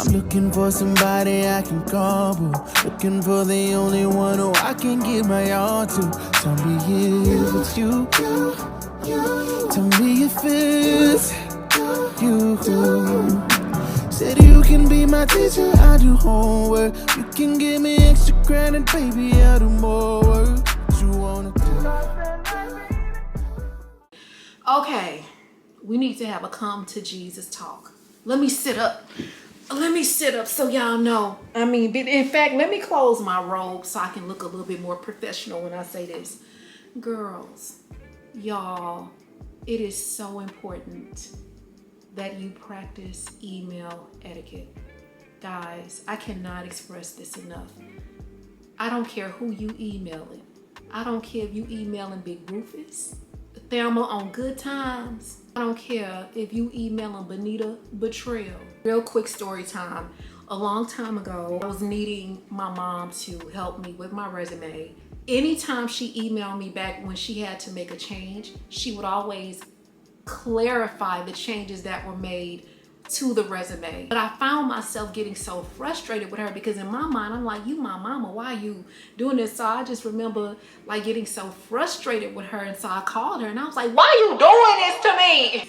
I'm looking for somebody I can call, boo. Looking for the only one who I can give my all to. Tell me if it's you. Tell me if it's you. Said you can be my teacher, I do homework. You can give me extra credit, baby, I'll do more work. What you wanna do? Okay, we need to have a come to Jesus talk. Let me sit up. So y'all know. I mean, in fact, let me close my robe so I can look a little bit more professional when I say this. Girls, y'all, it is so important that you practice email etiquette. Guys, I cannot express this enough. I don't care who you emailing. I don't care if you emailing Big Rufus, Thelma on Good Times. I don't care if you emailing Benita Betrayal. Real quick story time. A long time ago, I was needing my mom to help me with my resume. Anytime she emailed me back when she had to make a change, she would always clarify the changes that were made to the resume. But I found myself getting so frustrated with her because in my mind, I'm like, you my mama, why are you doing this? So I just remember like getting so frustrated with her. And so I called her and I was like, why are you doing this to me?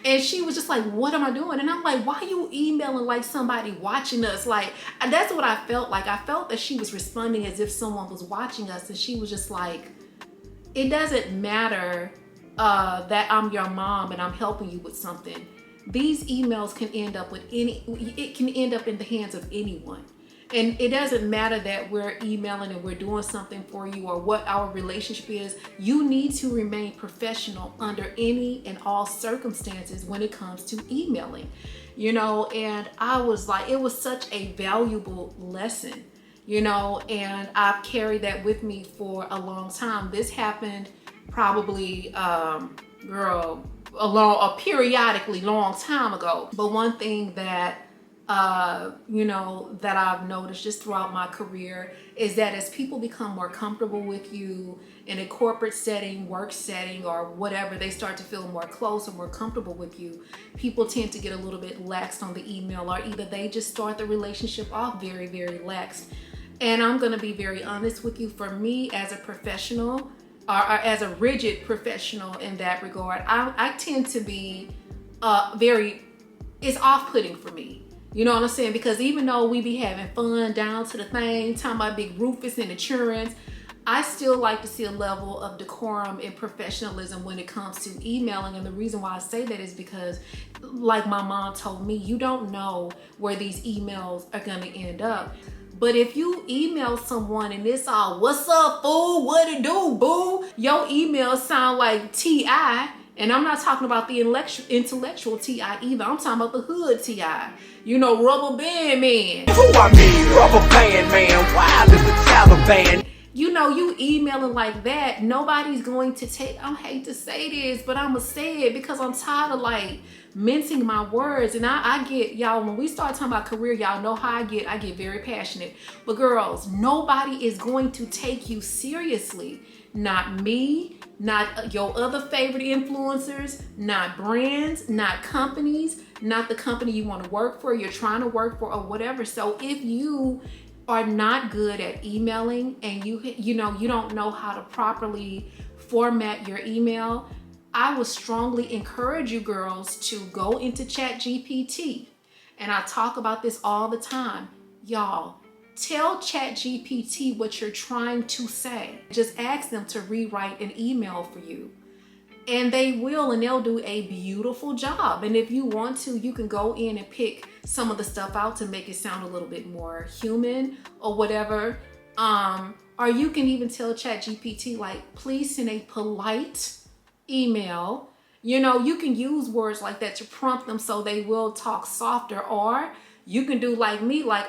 And she was just like, what am I doing? And I'm like, why are you emailing like somebody watching us? Like, that's what I felt like. I felt that she was responding as if someone was watching us. And she was just like, it doesn't matter that I'm your mom and I'm helping you with something. These emails can end up it can end up in the hands of anyone. And it doesn't matter that we're emailing and we're doing something for you or what our relationship is. You need to remain professional under any and all circumstances when it comes to emailing, you know, and I was like, it was such a valuable lesson, you know, and I've carried that with me for a long time. This happened probably, periodically long time ago. But one thing that that I've noticed just throughout my career is that as people become more comfortable with you in a corporate setting, work setting, or whatever, they start to feel more close or more comfortable with you, people tend to get a little bit laxed on the email, or either they just start the relationship off very, very laxed. And I'm going to be very honest with you. For me as a professional, or as a rigid professional in that regard, I tend to be it's off-putting for me. You know what I'm saying? Because even though we be having fun down to the thing, talking about Big Rufus and insurance, I still like to see a level of decorum and professionalism when it comes to emailing. And the reason why I say that is because, like my mom told me, you don't know where these emails are going to end up. But if you email someone and it's all, what's up, fool? What it do, boo? Your emails sound like T.I., and I'm not talking about the intellectual T.I. either. I'm talking about the hood T.I. You know, Rubber Band Man. Who I mean, Rubber Band Man, wild as the Taliban. You know, you emailing like that, nobody's going to take, I hate to say this, but I'm going to say it because I'm tired of like mincing my words. And I get, y'all, when we start talking about career, y'all know how I get very passionate. But girls, nobody is going to take you seriously. Not me, not your other favorite influencers, not brands, not companies, not the company you want to work for, you're trying to work for, or whatever. So if you are not good at emailing and you don't know how to properly format your email, I would strongly encourage you girls to go into ChatGPT. And I talk about this all the time. Y'all, tell ChatGPT what you're trying to say. Just ask them to rewrite an email for you. And they will, and they'll do a beautiful job. And if you want to, you can go in and pick some of the stuff out to make it sound a little bit more human or whatever. Or you can even tell ChatGPT, like, please send a polite email. You know, you can use words like that to prompt them so they will talk softer. Or you can do like me, like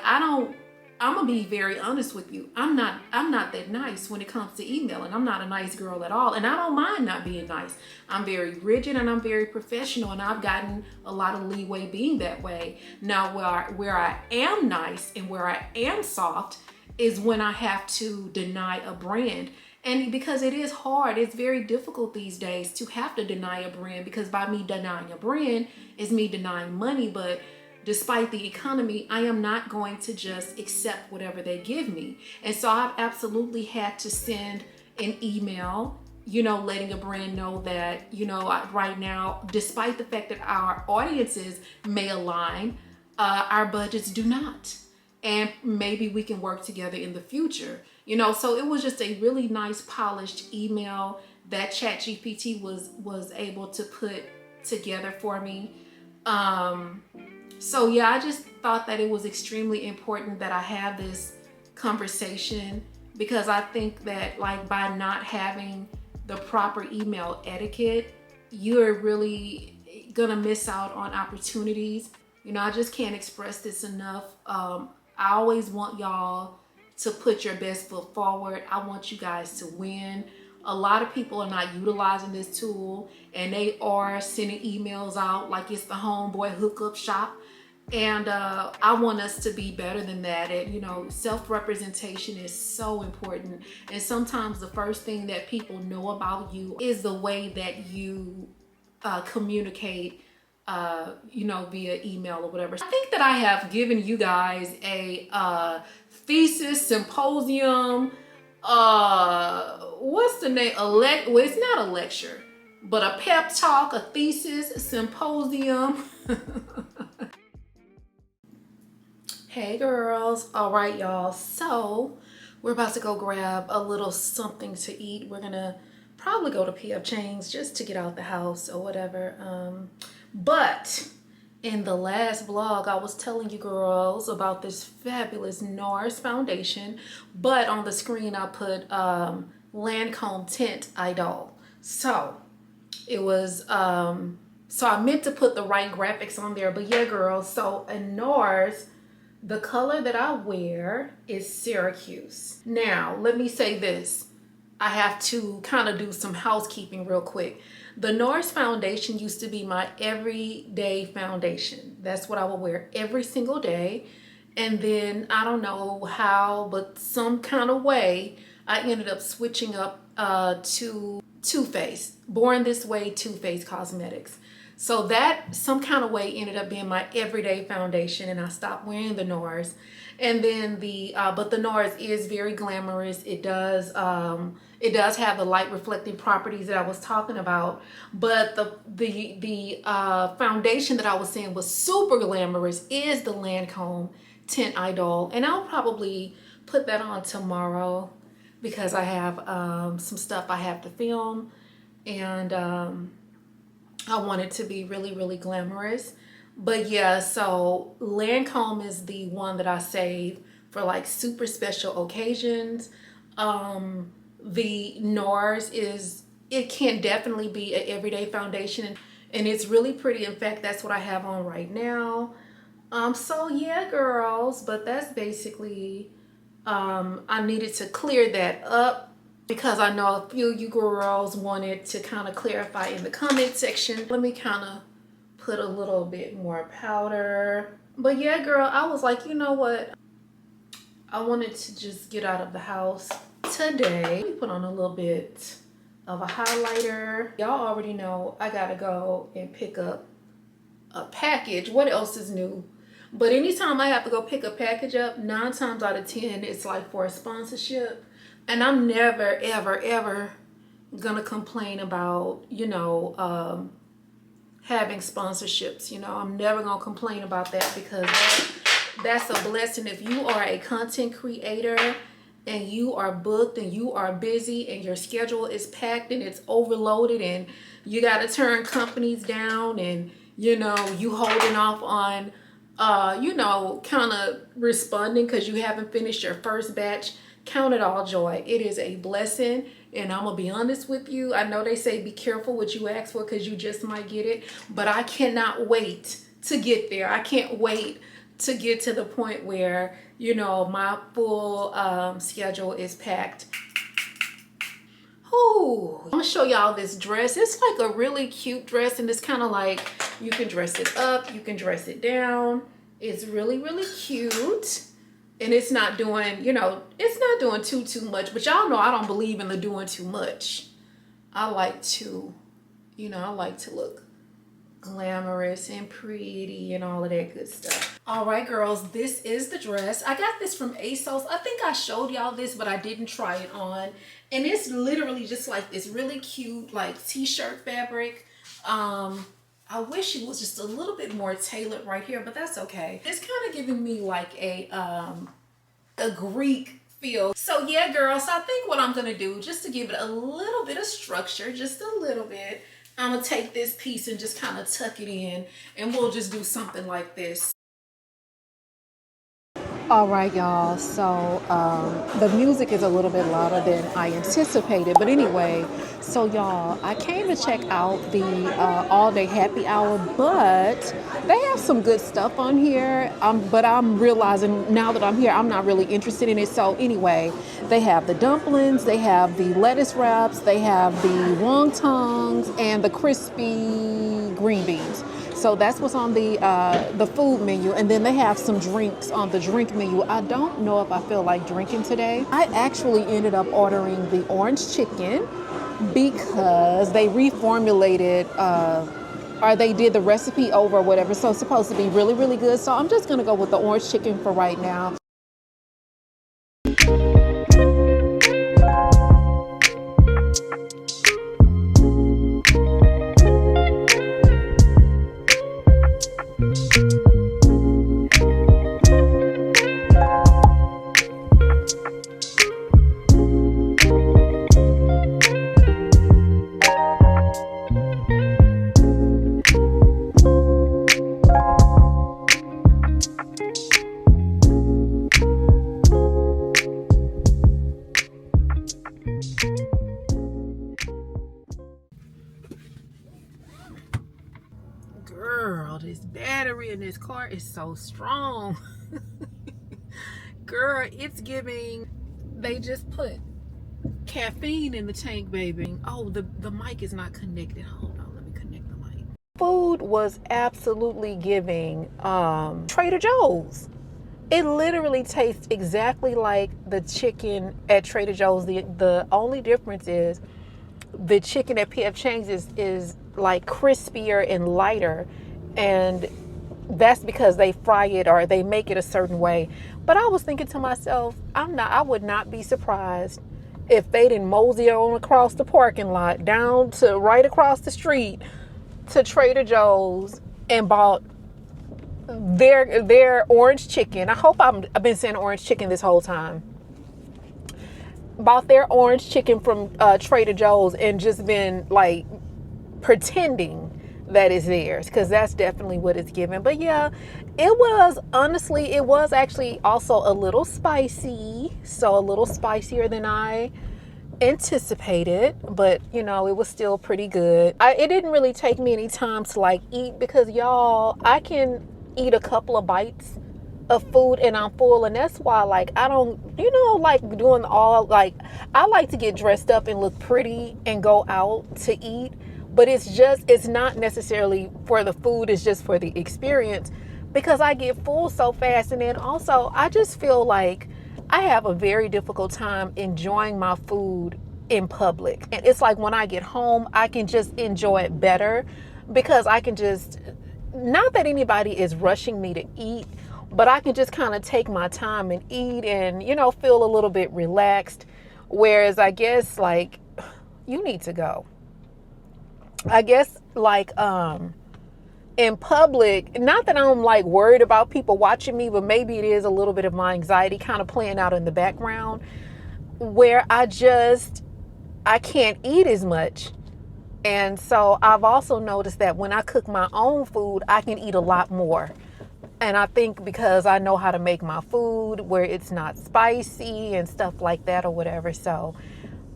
I'm gonna be very honest with you. I'm not that nice when it comes to emailing. I'm not a nice girl at all. And I don't mind not being nice. I'm very rigid and I'm very professional, and I've gotten a lot of leeway being that way. Now where I am nice and where I am soft is when I have to deny a brand. And because it is hard, it's very difficult these days to have to deny a brand, because by me denying a brand is me denying money. But despite the economy, I am not going to just accept whatever they give me. And so I've absolutely had to send an email, you know, letting a brand know that, you know, right now, despite the fact that our audiences may align, our budgets do not. And maybe we can work together in the future, you know. So it was just a really nice polished email that ChatGPT was able to put together for me. So yeah, I just thought that it was extremely important that I have this conversation, because I think that, like, by not having the proper email etiquette, you're really gonna miss out on opportunities. You know, I just can't express this enough. I always want y'all to put your best foot forward. I want you guys to win. A lot of people are not utilizing this tool, and they are sending emails out like it's the homeboy hookup shop. And I want us to be better than that. And, you know, self-representation is so important. And sometimes the first thing that people know about you is the way that you communicate, you know, via email or whatever. I think that I have given you guys a thesis, symposium, what's the name? Well, it's not a lecture, but a pep talk, a thesis, a symposium. Hey girls. All right, y'all. So we're about to go grab a little something to eat. We're gonna probably go to P.F. Chang's just to get out the house or whatever. But in the last vlog, I was telling you girls about this fabulous NARS foundation, but on the screen I put Lancome Tint Idol. So it was, so I meant to put the right graphics on there, but yeah girls, so in NARS, the color that I wear is Syracuse. Now, let me say this. I have to kind of do some housekeeping real quick. The NARS foundation used to be my everyday foundation. That's what I would wear every single day. And then, I don't know how, but some kind of way, I ended up switching up to Too Faced. Born This Way Too Faced Cosmetics. So that some kind of way ended up being my everyday foundation, and I stopped wearing the NARS. And then but the NARS is very glamorous. It does have the light reflecting properties that I was talking about. But the foundation that I was saying was super glamorous is the Lancome Tint Idol, and I'll probably put that on tomorrow because I have some stuff I have to film, and I want it to be really, really glamorous. But yeah, so Lancome is the one that I save for like super special occasions. The NARS it can definitely be an everyday foundation, and it's really pretty. In fact, that's what I have on right now. So yeah, girls, but that's basically, I needed to clear that up, because I know a few of you girls wanted to kind of clarify in the comment section. Let me kind of put a little bit more powder. But yeah, girl, I was like, you know what? I wanted to just get out of the house today. Let me put on a little bit of a highlighter. Y'all already know I gotta go and pick up a package. What else is new? But anytime I have to go pick a package up, 9 times out of 10, it's like for a sponsorship. And I'm never, ever, ever gonna complain about, you know, having sponsorships. You know, I'm never gonna complain about that, because that's a blessing. If you are a content creator and you are booked and you are busy and your schedule is packed and it's overloaded and you gotta turn companies down, and, you know, you holding off on, you know, kind of responding because you haven't finished your first batch, count it all joy. It is a blessing, and I'm gonna be honest with you. I know they say be careful what you ask for because you just might get it, but I cannot wait to get there. I can't wait to get to the point where, you know, my full schedule is packed. Ooh, I'm gonna show y'all this dress. It's like a really cute dress, and it's kind of like, you can dress it up, you can dress it down. It's really, really cute. And it's not doing, you know, it's not doing too much. But y'all know I don't believe in the doing too much. I like to, you know, I like to look glamorous and pretty and all of that good stuff. All right, girls, this is the dress. I got this from ASOS. I think I showed y'all this, but I didn't try it on. And it's literally just like this really cute like t-shirt fabric. I wish it was just a little bit more tailored right here, but that's okay. It's kind of giving me like a Greek feel. So yeah, girls, so I think what I'm gonna do, just to give it a little bit of structure, just a little bit, I'm gonna take this piece and just kind of tuck it in, and we'll just do something like this. All right, y'all, so the music is a little bit louder than I anticipated, but anyway, so y'all, I came to check out the all-day happy hour, but they have some good stuff on here, but I'm realizing now that I'm here, I'm not really interested in it. So anyway, they have the dumplings, they have the lettuce wraps, they have the wontons, and the crispy green beans. So that's what's on the food menu, and then they have some drinks on the drink menu. I don't know if I feel like drinking today. I actually ended up ordering the orange chicken because they reformulated or they did the recipe over or whatever. So it's supposed to be really, really good. So I'm just gonna go with the orange chicken for right now. Girl, this battery in this car is so strong. Girl, it's giving, they just put caffeine in the tank, baby. Oh, the mic is not connected. Hold on, let me connect the mic. Food was absolutely giving Trader Joe's. It literally tastes exactly like the chicken at Trader Joe's. The only difference is the chicken at P.F. Chang's is like crispier and lighter, and that's because they fry it or they make it a certain way. But I was thinking to myself, I would not be surprised if they didn't mosey on across the parking lot down to right across the street to Trader Joe's and bought their orange chicken. I hope I've been saying orange chicken this whole time. Bought their orange chicken from Trader Joe's and just been like pretending that it's theirs, because that's definitely what it's given. But yeah, it was actually also a little spicy, so a little spicier than I anticipated, but you know, it was still pretty good. It didn't really take me any time to like eat, because y'all, I can eat a couple of bites of food and I'm full, and that's why like I don't, like doing all, like I like to get dressed up and look pretty and go out to eat, but it's not necessarily for the food, it's just for the experience, because I get full so fast. And then also I just feel like I have a very difficult time enjoying my food in public, and it's like when I get home I can just enjoy it better, because I can just, not that anybody is rushing me to eat, but I can just kind of take my time and eat and, feel a little bit relaxed. Whereas I guess like you need to go. I guess like in public, not that I'm like worried about people watching me, but maybe it is a little bit of my anxiety kind of playing out in the background, where I can't eat as much. And so I've also noticed that when I cook my own food, I can eat a lot more. And I think because I know how to make my food where it's not spicy and stuff like that or whatever. So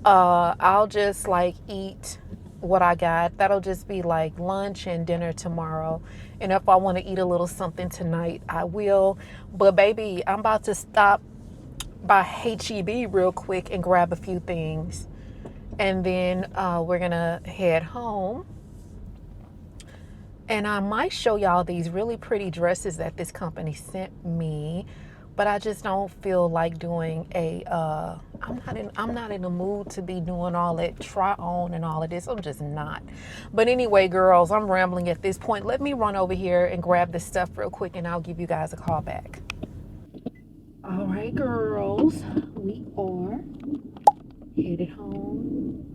I'll just like eat what I got. That'll just be like lunch and dinner tomorrow. And if I want to eat a little something tonight, I will. But baby, I'm about to stop by HEB real quick and grab a few things. And then we're going to head home. And I might show y'all these really pretty dresses that this company sent me. but I just don't feel like doing a I'm not in the mood to be doing all that try on and all of this. I'm just not. But anyway, girls, I'm rambling at this point. Let me run over here and grab this stuff real quick, and I'll give you guys a call back. All right, girls, we are headed home.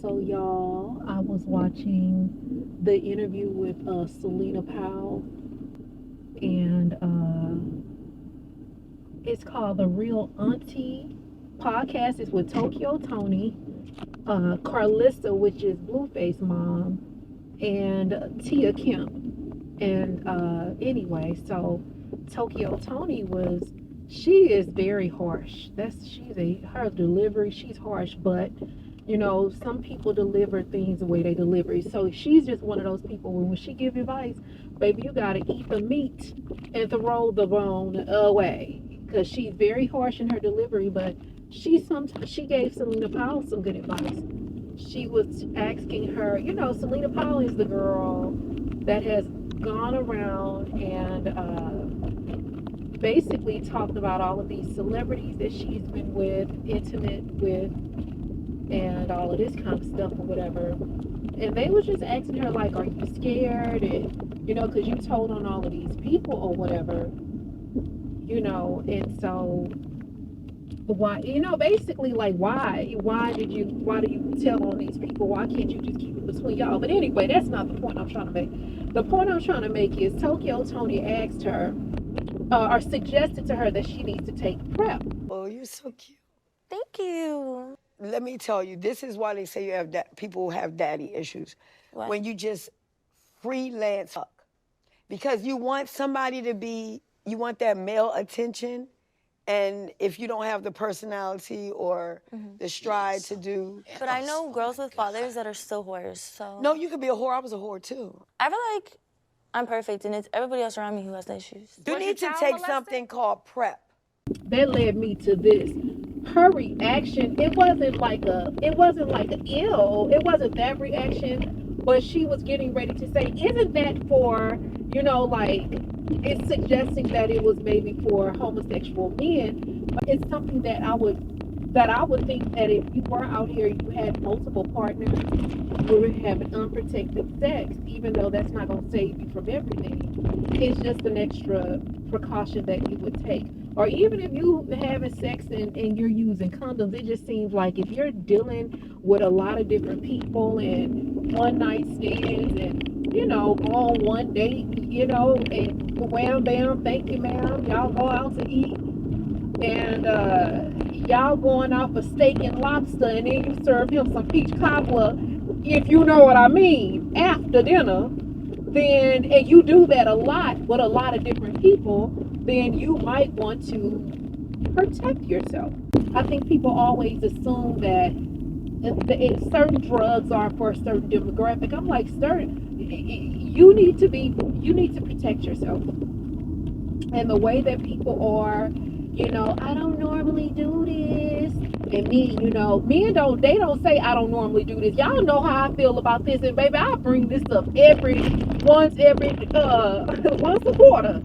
So y'all, I was watching the interview with Selena Powell, and it's called The Real Auntie Podcast. It's with Tokyo Tony, Carlissa, which is Blueface mom, and Tia Kim. And anyway, so Tokyo Tony she is very harsh. Her delivery, she's harsh, but you know, some people deliver things the way they deliver. So she's just one of those people when she give advice, baby, you gotta eat the meat and throw the bone away, because she's very harsh in her delivery. But she gave Selena Powell some good advice. She was asking her, you know, Selena Powell is the girl that has gone around and basically talked about all of these celebrities that she's been with, intimate with, and all of this kind of stuff or whatever. And they was just asking her, like, are you scared? And, you know, because you told on all of these people or whatever, you know. And so, why, you know, basically, like, why do you tell on these people? Why can't you just keep it between y'all? But anyway, that's not the point I'm trying to make. The point I'm trying to make is Tokyo Tony asked her, or suggested to her that she needs to take PrEP. Oh, you're so cute. Thank you. Let me tell you, this is why they say you have people who have daddy issues. What? When you just freelance fuck. Because you want somebody you want that male attention, and if you don't have the personality or the stride to do. But I know girls with fathers that are still whores, so. No, you could be a whore. I was a whore too. I feel like I'm perfect, and it's everybody else around me who has the issues. You need to take something called PrEP. That led me to this. Her reaction, it wasn't like an ill, it wasn't that reaction, but she was getting ready to say, isn't that for, you know, like, it's suggesting that it was maybe for homosexual men. But it's something that I would think that if you were out here, you had multiple partners, you were having unprotected sex, even though that's not going to save you from everything. It's just an extra precaution that you would take. Or even if you having sex and you're using condoms, it just seems like if you're dealing with a lot of different people and one night stands and, you know, go on one date, you know, and wham bam, thank you ma'am, y'all go out to eat, and y'all going out for steak and lobster, and then you serve him some peach cobbler, if you know what I mean, after dinner, then, and you do that a lot with a lot of different people, then you might want to protect yourself. I think people always assume that certain drugs are for a certain demographic. I'm like, you need to protect yourself. And the way that people are, you know, I don't normally do this. And me, you know, men don't say I don't normally do this. Y'all know how I feel about this. And baby, I bring this up once a quarter.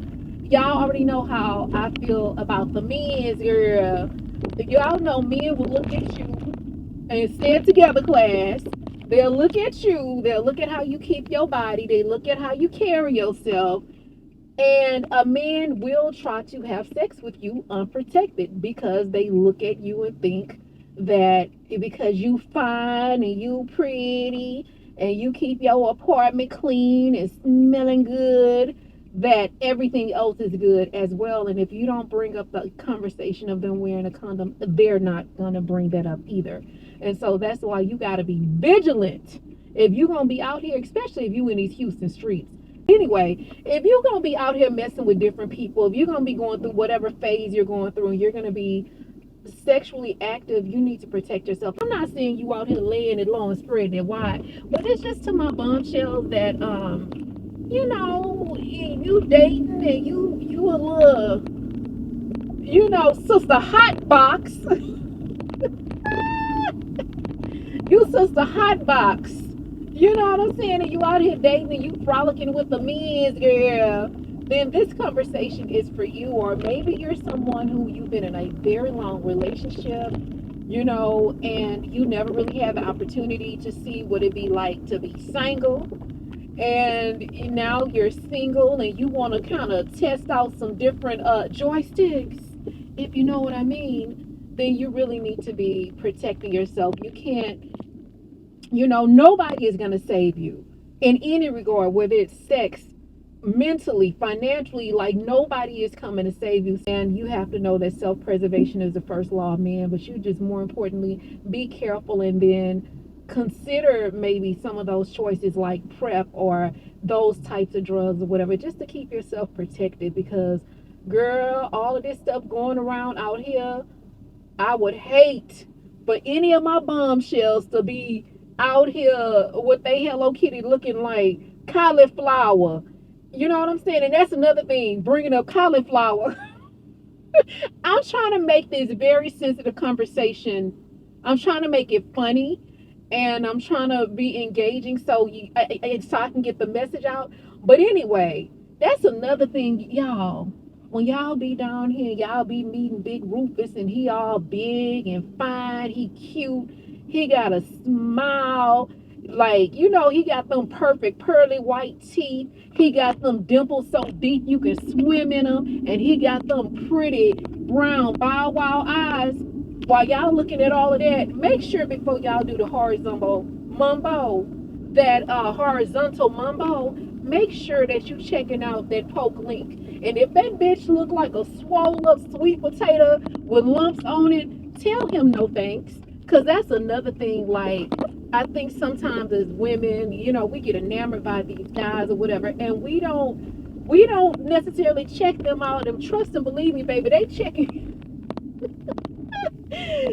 Y'all already know how I feel about the men's, girl. Y'all know men will look at you and stand together, class. They'll look at you. They'll look at how you keep your body. They look at how you carry yourself. And a man will try to have sex with you unprotected because they look at you and think that because you fine and you pretty and you keep your apartment clean and smelling good, that everything else is good as well. And if you don't bring up the conversation of them wearing a condom, they're not going to bring that up either. And so that's why you got to be vigilant if you're going to be out here, especially if you in these Houston streets. Anyway, if you're going to be out here messing with different people, if you're going to be going through whatever phase you're going through and you're going to be sexually active, you need to protect yourself. I'm not saying you out here laying it low and spreading it wide, but it's just to my bombshells that, you know, you dating and you a little, you know, sister hot box. You sister hot box. You know what I'm saying? And you out here dating and you frolicking with the men's, girl. then this conversation is for you. Or maybe you're someone who you've been in a very long relationship, you know, and you never really had the opportunity to see what it'd be like to be single. And now you're single and you want to kind of test out some different joysticks, if you know what I mean, then you really need to be protecting yourself. You can't, you know, nobody is going to save you in any regard, whether it's sex, mentally, financially. Like, nobody is coming to save you. And you have to know that self-preservation is the first law of man. But you just, more importantly, be careful, and then consider maybe some of those choices like PrEP or those types of drugs or whatever, just to keep yourself protected. Because, girl, all of this stuff going around out here, I would hate for any of my bombshells to be out here with they Hello Kitty looking like cauliflower. You know what I'm saying? And that's another thing, bringing up cauliflower. I'm trying to make this very sensitive conversation. I'm trying to make it funny, and I'm trying to be engaging so so I can get the message out. But anyway, that's another thing, y'all. When y'all be down here, y'all be meeting Big Rufus, and he all big and fine. He cute. He got a smile. Like, you know, he got them perfect pearly white teeth. He got them dimples so deep you can swim in them. And he got them pretty brown bow wow eyes. While y'all looking at all of that, make sure before y'all do the horizontal mumbo, make sure that you checking out that poke link. And if that bitch look like a swole up sweet potato with lumps on it, tell him no thanks. Cause that's another thing. Like, I think sometimes as women, you know, we get enamored by these guys or whatever, and we don't necessarily check them out and trust them. Believe me, baby, they checking.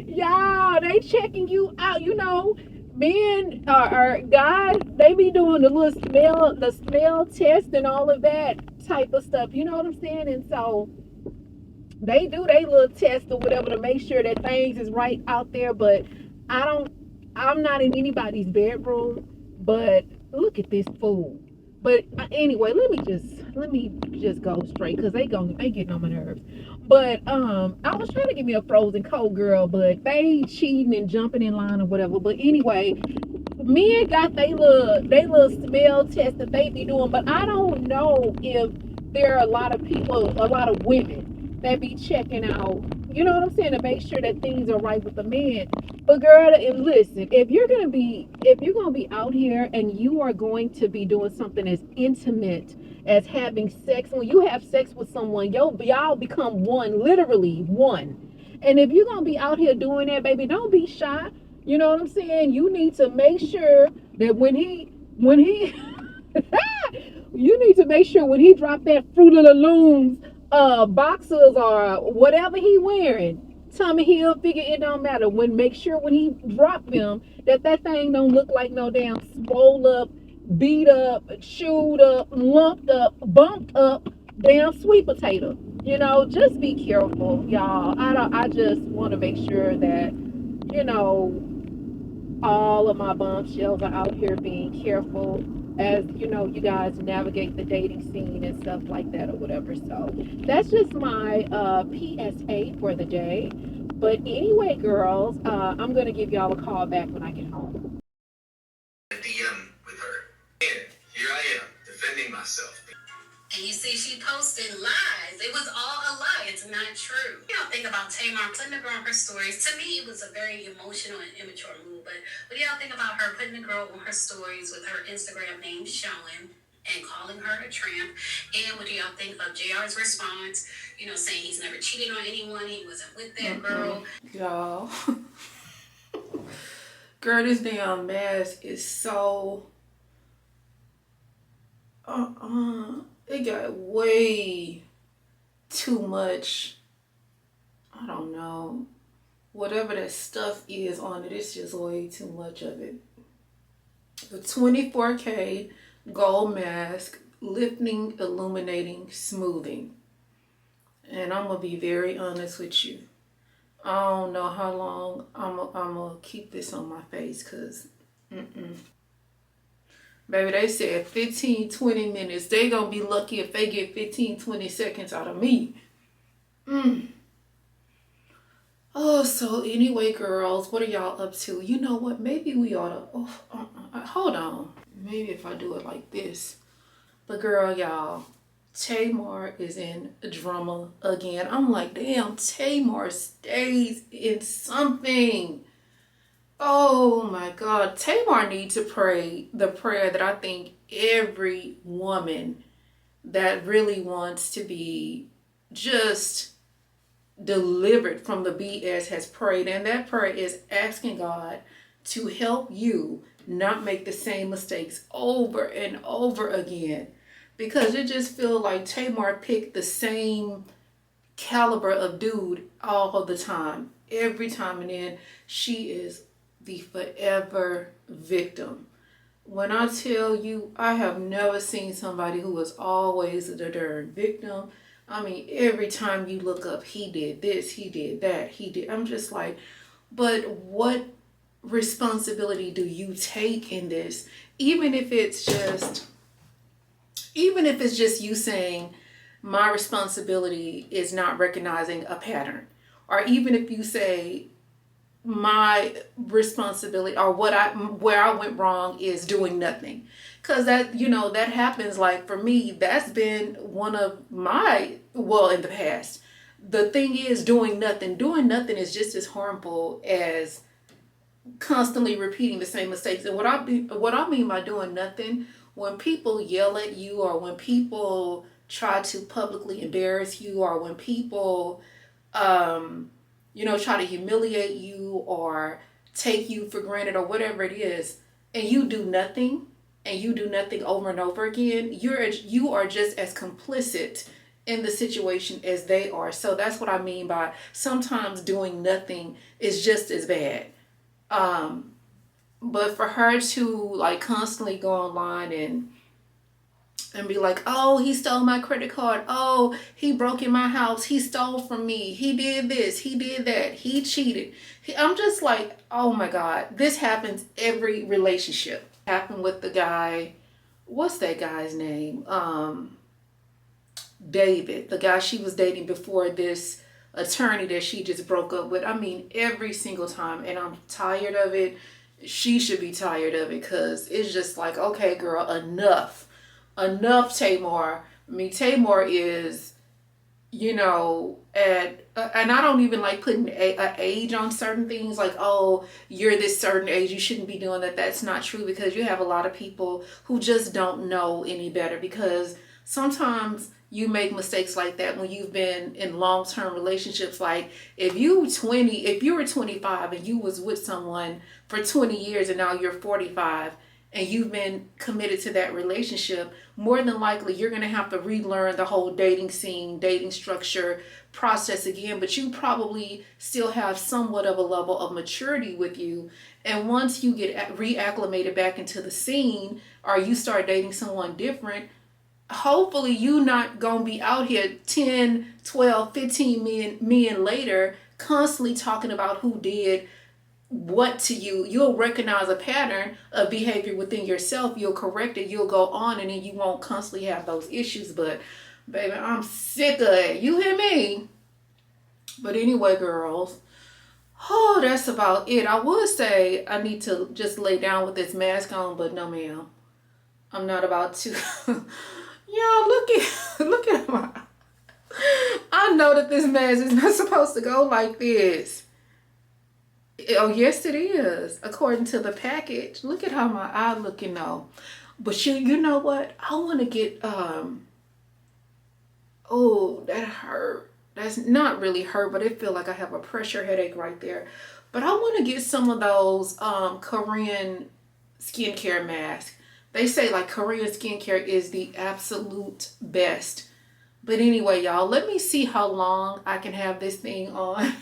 Y'all, they checking you out. You know, men or guys, they be doing the smell test and all of that type of stuff. You know what I'm saying? And so they do they little test or whatever to make sure that things is right out there. But I'm not in anybody's bedroom. But look at this fool. But anyway, let me just go straight, because they getting on my nerves. But I was trying to give me a frozen cold, girl, but they cheating and jumping in line or whatever. But anyway, men got they little smell test that they be doing. But I don't know if there are a lot of women that be checking out, you know what I'm saying, to make sure that things are right with the man. But girl, listen, if you're gonna be out here and you are going to be doing something as intimate as having sex, when you have sex with someone, y'all become one, literally one. And if you're gonna be out here doing that, baby, don't be shy. You know what I'm saying? You need to make sure that when he you need to make sure when he drop that Fruit of the Looms boxers or whatever he wearing, Tommy Hill figure, it don't matter. Make sure when he drop them that thing don't look like no damn swole up, beat up, chewed up, lumped up, bumped up damn sweet potato. You know, just be careful, y'all. I just want to make sure that, you know, all of my bombshells are out here being careful as, you know, you guys navigate the dating scene and stuff like that or whatever. So that's just my PSA for the day. But anyway, girls, I'm gonna give y'all a call back when I get home. DM with her, and here I am defending myself. And you see, she posted lies. It was all a lie. It's not true. You don't think about Tamar putting the girl on her stories. To me, it was a very emotional and immature move. But what do y'all think about her putting the girl on her stories with her Instagram name showing and calling her a tramp? And what do y'all think of JR's response? You know, saying he's never cheated on anyone. He wasn't with that girl. Y'all. Girl, this damn mask is so... It got way too much, I don't know, whatever that stuff is on it, it's just way too much of it. The 24K gold mask, lifting, illuminating, smoothing. And I'm going to be very honest with you. I don't know how long I'm going to keep this on my face, because Baby, they said 15, 20 minutes. They gonna be lucky if they get 15, 20 seconds out of me. Oh, so anyway, girls, what are y'all up to? You know what? Maybe we ought to... hold on. Maybe if I do it like this. But girl, y'all, Tamar is in drama again. I'm like, damn, Tamar stays in something. Oh my God. Tamar needs to pray the prayer that I think every woman that really wants to be just delivered from the BS has prayed. And that prayer is asking God to help you not make the same mistakes over and over again. Because it just feels like Tamar picked the same caliber of dude all the time. Every time. And then she is the forever victim. When I tell you, I have never seen somebody who was always the darn victim. I mean, every time you look up, he did this, he did that, he did. I'm just like, but what responsibility do you take in this? Even if it's just you saying, my responsibility is not recognizing a pattern. Or even if you say, my responsibility or where I went wrong is doing nothing. Cause that, you know, that happens. Like for me, that's been one of my, well, in the past, the thing is doing nothing is just as harmful as constantly repeating the same mistakes. And what I mean by doing nothing, when people yell at you, or when people try to publicly embarrass you, or when people, you know, try to humiliate you or take you for granted or whatever it is, and you do nothing over and over again, you are just as complicit in the situation as they are. So that's what I mean by sometimes doing nothing is just as bad. But for her to like constantly go online and be like, oh, he stole my credit card. Oh, he broke in my house. He stole from me. He did this. He did that. He cheated. I'm just like, oh my God, this happens every relationship. Happened with the guy. What's that guy's name? David, the guy she was dating before this attorney that she just broke up with. I mean, every single time. And I'm tired of it. She should be tired of it, because it's just like, okay, girl, enough, Tamar. I mean, Tamar is, you know, and I don't even like putting an age on certain things, like, oh, you're this certain age, you shouldn't be doing that. That's not true, because you have a lot of people who just don't know any better, because sometimes you make mistakes like that when you've been in long-term relationships. Like if you were 25 and you was with someone for 20 years and now you're 45 and you've been committed to that relationship, more than likely you're going to have to relearn the whole dating scene, dating structure process again. But you probably still have somewhat of a level of maturity with you. And once you get reacclimated back into the scene, or you start dating someone different, hopefully you not gonna be out here 10, 12, 15 men later constantly talking about who did what to you. You'll recognize a pattern of behavior within yourself. You'll correct it. You'll go on, and then you won't constantly have those issues. But baby, I'm sick of it. You hear me? But anyway, girls, oh, that's about it. I would say I need to just lay down with this mask on, but no, ma'am, I'm not about to. Y'all, look at my, I know that this mask is not supposed to go like this. Oh, yes it is, according to the package. Look at how my eye looking though. But you know what? I want to get, oh, that hurt. That's not really hurt, but it feel like I have a pressure headache right there. But I want to get some of those Korean skincare masks. They say like Korean skincare is the absolute best. But anyway, y'all, let me see how long I can have this thing on.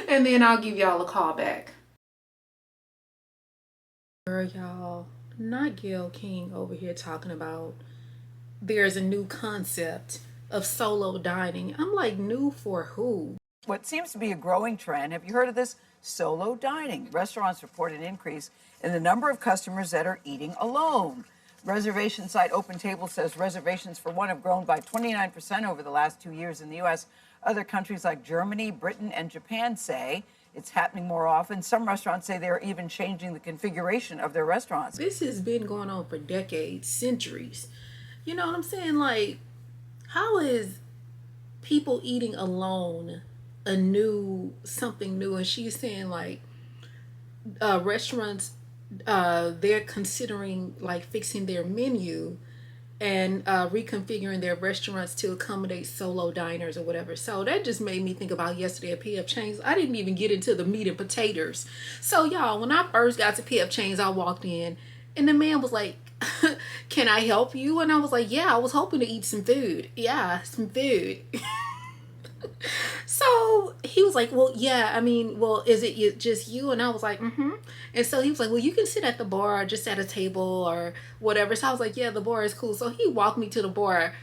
And then I'll give y'all a call back. Girl, y'all, not Gail King over here talking about there's a new concept of solo dining. I'm like, new for who? What seems to be a growing trend, have you heard of this? solo dining. Restaurants report an increase in the number of customers that are eating alone. Reservation site OpenTable says reservations for one have grown by 29% over the last 2 years in the U.S. Other countries like Germany, Britain, and Japan say it's happening more often. Some restaurants say they're even changing the configuration of their restaurants. This has been going on for decades, centuries. You know what I'm saying? Like, how is people eating alone something new? And she's saying like restaurants, they're considering like fixing their menu and reconfiguring their restaurants to accommodate solo diners or whatever. So that just made me think about yesterday at P.F. Chang's. I didn't even get into the meat and potatoes. So y'all, when I first got to P.F. Chang's, I walked in and the man was like, can I help you? And I was like, yeah, I was hoping to eat some food. Yeah, some food. So he was like, well, yeah, I mean, well, is it just you? And I was like, mm-hmm. And so he was like, well, you can sit at the bar, just at a table or whatever. So I was like, yeah, the bar is cool. So he walked me to the bar.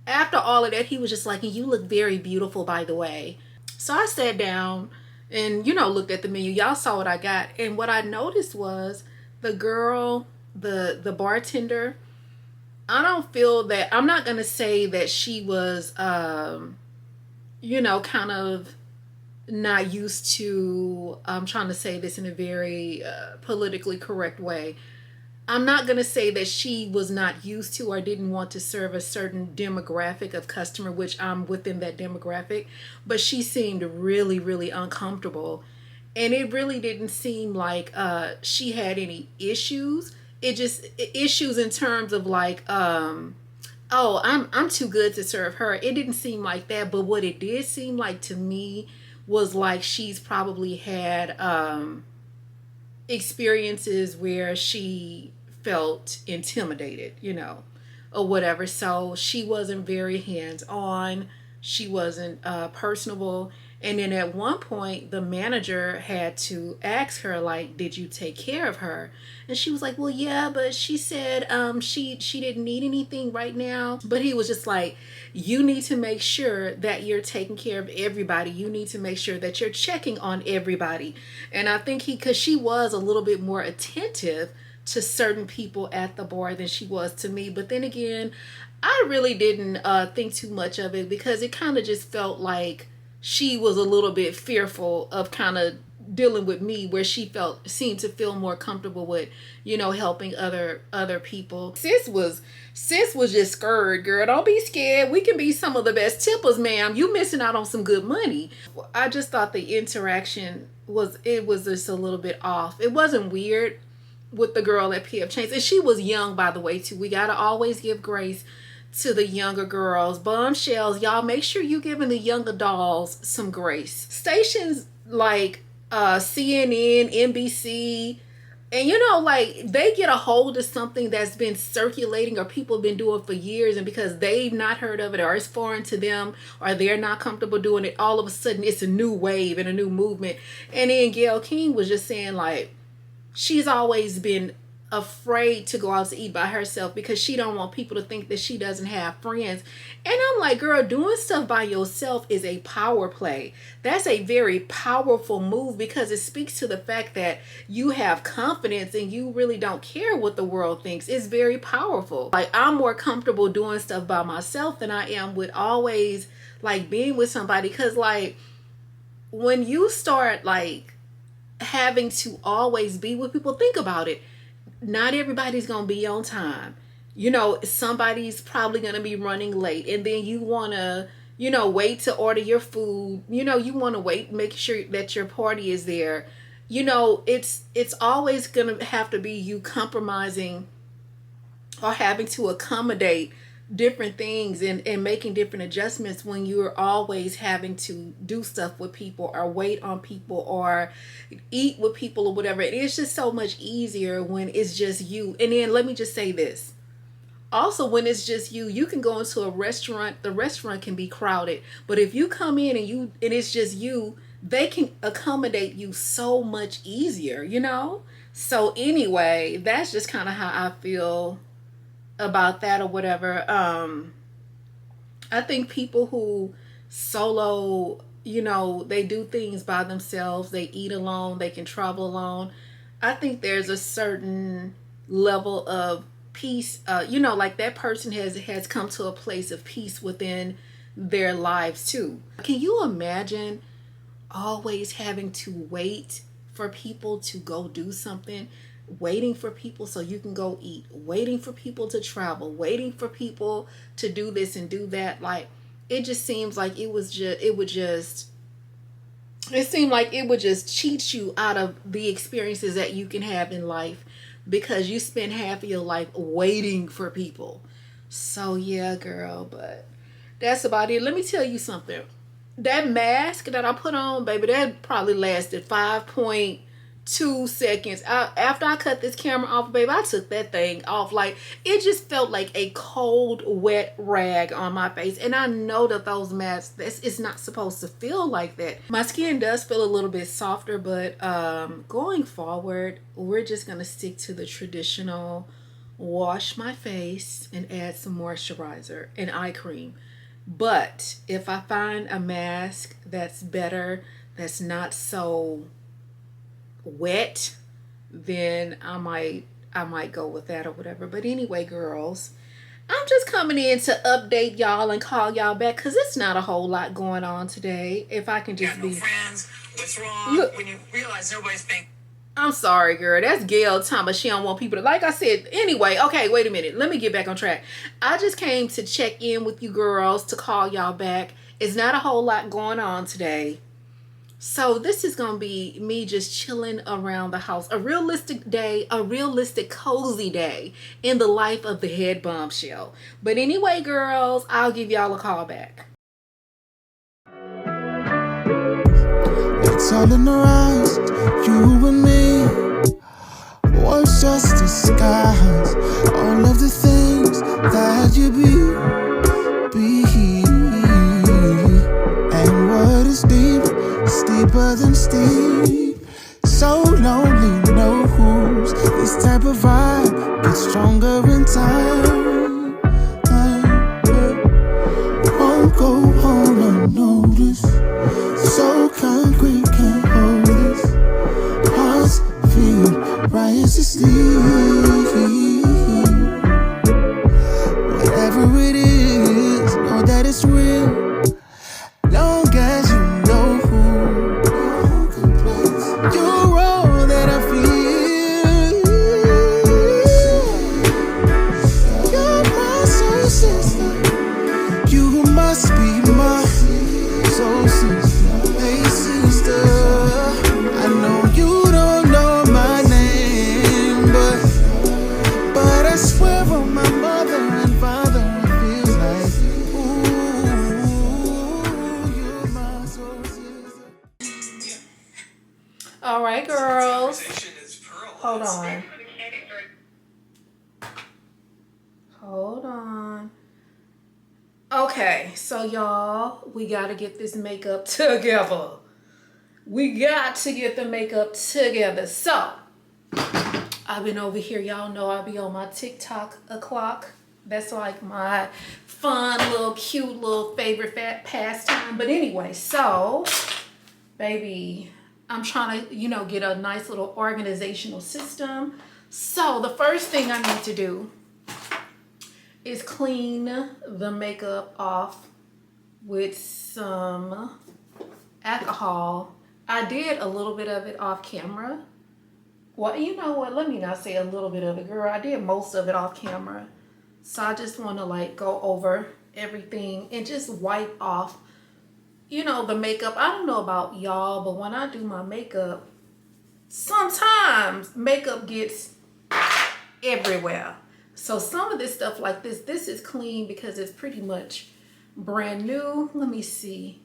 After all of that, he was just like, you look very beautiful, by the way. So I sat down and, looked at the menu. Y'all saw what I got. And what I noticed was the girl, the bartender, I don't feel that, I'm not going to say that she was, kind of not used to, I'm trying to say this in a very politically correct way. I'm not going to say that she was not used to or didn't want to serve a certain demographic of customer, which I'm within that demographic, but she seemed really, really uncomfortable. And it really didn't seem like she had any issues. It just, issues in terms of like, oh, I'm too good to serve her. It didn't seem like that, but what it did seem like to me was like she's probably had experiences where she felt intimidated, or whatever. So she wasn't very hands-on. She wasn't personable. And then at one point, the manager had to ask her, like, did you take care of her? And she was like, well, yeah, but she said she didn't need anything right now. But he was just like, you need to make sure that you're taking care of everybody. You need to make sure that you're checking on everybody. And I think because she was a little bit more attentive to certain people at the bar than she was to me. But then again, I really didn't think too much of it because it kind of just felt like she was a little bit fearful of kind of dealing with me, where she seemed to feel more comfortable with, helping other people. Sis was just scared, girl. Don't be scared. We can be some of the best tippers, ma'am. You missing out on some good money. I just thought the interaction was just a little bit off. It wasn't weird with the girl at P.F. Chang's, and she was young, by the way, too. We gotta always give grace to the younger girls. Bombshells, y'all, make sure you giving the younger dolls some grace. Stations like CNN, NBC, and like they get a hold of something that's been circulating or people have been doing for years, and because they've not heard of it or it's foreign to them or they're not comfortable doing it, all of a sudden it's a new wave and a new movement. And then Gayle King was just saying like she's always been afraid to go out to eat by herself because she don't want people to think that she doesn't have friends. And I'm like, girl, doing stuff by yourself is a power play. That's a very powerful move because it speaks to the fact that you have confidence and you really don't care what the world thinks. It's very powerful. Like, I'm more comfortable doing stuff by myself than I am with always like being with somebody, because like when you start like having to always be with people, think about it. Not everybody's gonna be on time. Somebody's probably gonna be running late, and then you wanna, wait to order your food. You wanna wait, make sure that your party is there. It's always gonna have to be you compromising or having to accommodate different things and making different adjustments when you're always having to do stuff with people or wait on people or eat with people or whatever. It's just so much easier when it's just you. And then let me just say this. Also, when it's just you can go into a restaurant. The restaurant can be crowded, but if you come in and it's just you, they can accommodate you so much easier, So anyway, that's just kind of how I feel about that or whatever. I think people who solo you know, they do things by themselves. They eat alone. They can travel alone. I think there's a certain level of peace. You know, like that person has come to a place of peace within their lives too. Can you imagine always having to wait for people to go do something, waiting for people so you can go eat, waiting for people to travel, waiting for people to do this and do that? Like, it just seems like it would just cheat you out of the experiences that you can have in life, because you spend half of your life waiting for people. So yeah, girl, but that's about it. Let me tell you something. That mask that I put on, baby, that probably lasted 5.2 seconds. After I cut this camera off, baby, I took that thing off. Like, it just felt like a cold, wet rag on my face. And I know that those masks, it's not supposed to feel like that. My skin does feel a little bit softer, but going forward, we're just going to stick to the traditional wash my face and add some moisturizer and eye cream. But if I find a mask that's better, that's not so wet, then I might go with that or whatever. But anyway, girls, I'm just coming in to update y'all and call y'all back because it's not a whole lot going on today. If I can just be friends. What's wrong? Look, when you realize nobody's paying. I'm sorry, girl. That's Gail talking about she don't want people to, like I said. Anyway, okay, wait a minute. Let me get back on track. I just came to check in with you girls, to call y'all back. It's not a whole lot going on today. So this is going to be me just chilling around the house. A realistic day, a realistic cozy day in the life of the head bombshell. But anyway, girls, I'll give y'all a call back. It's all in our eyes, you and me. Words just disguise all of the things that you be. And what is deep is deeper than steep. So lonely, no who's. This type of vibe gets stronger in time. Won't go on unnoticed. So concrete, can't hold this. Hearts feel right as you sleep. Whatever it is, know that it's real. Long as you know who complains. You're all that I feel. You're my soul sister. You must be my soul sister. Hey sister, I know you don't know my name, but I swear on my mother and father, it feels like, ooh, you're my soul sister. All right, girls. Hold on. Hold on. Okay, so y'all, we gotta get this makeup together. We got to get the makeup together. So, I've been over here. Y'all know I be on my TikTok o'clock. That's like my fun, little, cute, little favorite pastime. But anyway, so, baby, I'm trying to, you know, get a nice little organizational system. So, the first thing I need to do is clean the makeup off with some alcohol. I did a little bit of it off camera. Well, you know what? Let me not say a little bit of it, girl. I did most of it off camera. So I just want to like go over everything and just wipe off, you know, the makeup. I don't know about y'all, but when I do my makeup, sometimes makeup gets everywhere. So some of this stuff like this is clean because it's pretty much brand new. Let me see.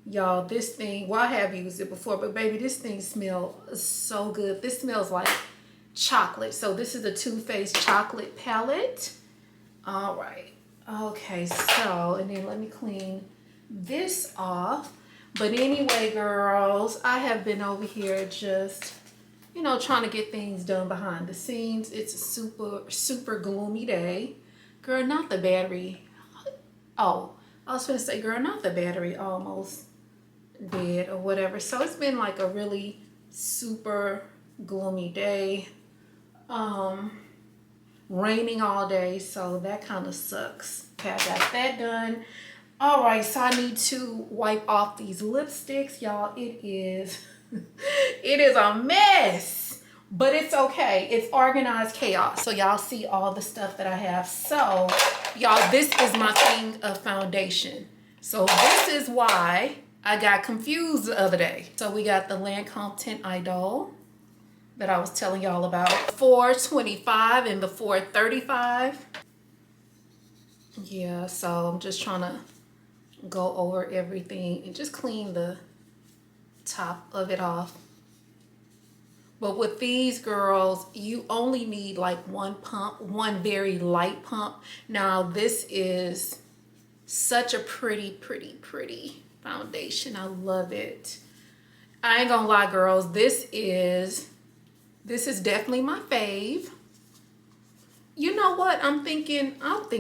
Y'all, this thing, well, I have used it before, but baby, this thing smells so good. This smells like chocolate. So this is a Too Faced chocolate palette. All right. Okay, so, and then let me clean this off. But anyway, girls, I have been over here just, you know, trying to get things done behind the scenes. It's a super gloomy day. Girl, not the battery. Oh, I was gonna say, girl, not the battery almost dead or whatever. So it's been like a really super gloomy day. Raining all day, so that kind of sucks. Okay, I got that done. All right, so I need to wipe off these lipsticks, y'all. It is a mess, but it's okay. It's organized chaos. So y'all see all the stuff that I have. So y'all, this is my thing of foundation. So this is why I got confused the other day. So we got the Lancome Tint Idol that I was telling y'all about. $4.25 and the $4.35. Yeah, so I'm just trying to go over everything and just clean the top of it off. But with these girls, you only need like one pump, one very light pump. Now this is such a pretty foundation. I love it. I ain't gonna lie, girls, this is definitely my fave. You know what? I think